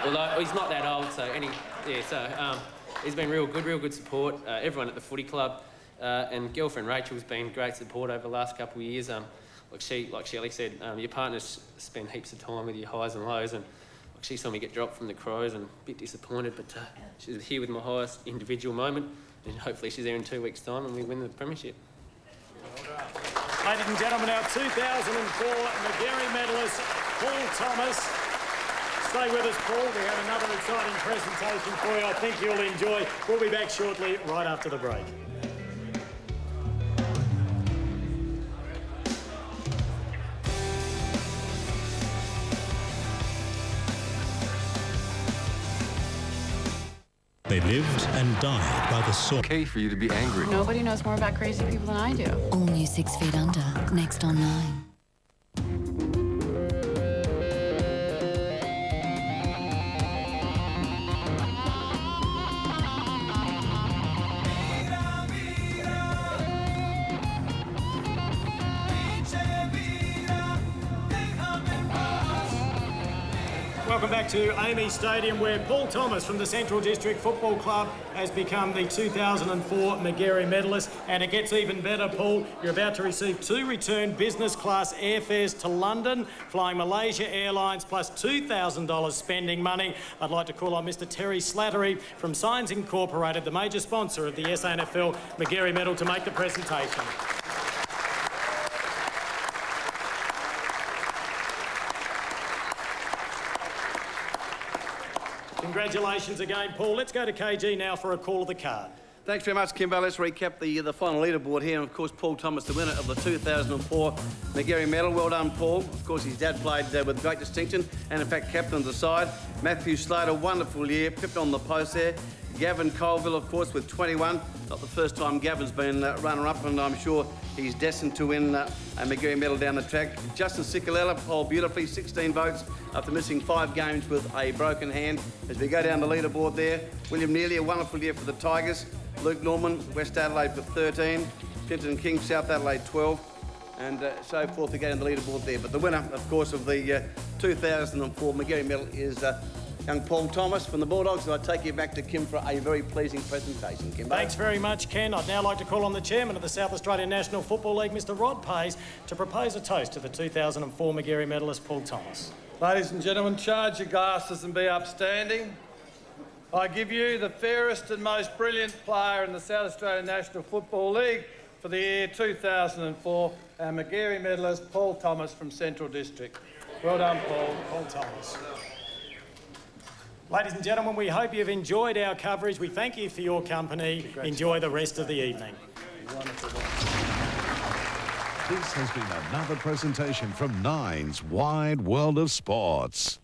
Although he's not that old, so he's been real good support. Everyone at the footy club, and girlfriend Rachel's been great support over the last couple of years. Like Shelley said, your partner's spent heaps of time with your highs and lows, and she saw me get dropped from the Crows and a bit disappointed, but she's here with my highest individual moment, and hopefully she's there in 2 weeks' time and we win the premiership. Ladies and gentlemen, our 2004 Magarey medalist, Paul Thomas. Stay with us, Paul. We have another exciting presentation for you I think you'll enjoy. We'll be back shortly, right after the break. They lived and died by the sword. Okay for you to be angry. Nobody knows more about crazy people than I do. All new 6 Feet Under, next on 9. Welcome back to Amy Stadium, where Paul Thomas from the Central District Football Club has become the 2004 Magarey medalist. And it gets even better, Paul. You're about to receive 2 return business class airfares to London, flying Malaysia Airlines, plus $2,000 spending money. I'd like to call on Mr. Terry Slattery from Signs Incorporated, the major sponsor of the SANFL Magarey Medal, to make the presentation. Congratulations again, Paul. Let's go to KG now for a call of the card. Thanks very much, Kimbo. Let's recap the final leaderboard here. And, of course, Paul Thomas, the winner of the 2004 Magarey Medal. Well done, Paul. Of course, his dad played with great distinction and, in fact, captained the side. Matthew Slater, wonderful year, pipped on the post there. Gavin Colville, of course, with 21. Not the first time Gavin's been runner-up, and I'm sure he's destined to win a Magarey Medal down the track. Justin Sikalella polled beautifully, 16 votes after missing 5 games with a broken hand. As we go down the leaderboard there, William Neely, a wonderful year for the Tigers. Luke Norman, West Adelaide for 13. Clinton King, South Adelaide 12. And so forth to go down the leaderboard there. But the winner, of course, of the 2004 Magarey Medal is young Paul Thomas from the Bulldogs, and I take you back to Kim for a very pleasing presentation. Kimbo. Thanks very much, Ken. I'd now like to call on the chairman of the South Australian National Football League, Mr. Rod Pays, to propose a toast to the 2004 Magarey medalist, Paul Thomas. Ladies and gentlemen, charge your glasses and be upstanding. I give you the fairest and most brilliant player in the South Australian National Football League for the year 2004, our Magarey medalist, Paul Thomas from Central District. Well done, Paul. Paul Thomas. Ladies and gentlemen, we hope you've enjoyed our coverage. We thank you for your company. Enjoy the rest of the evening. This has been another presentation from Nine's Wide World of Sports.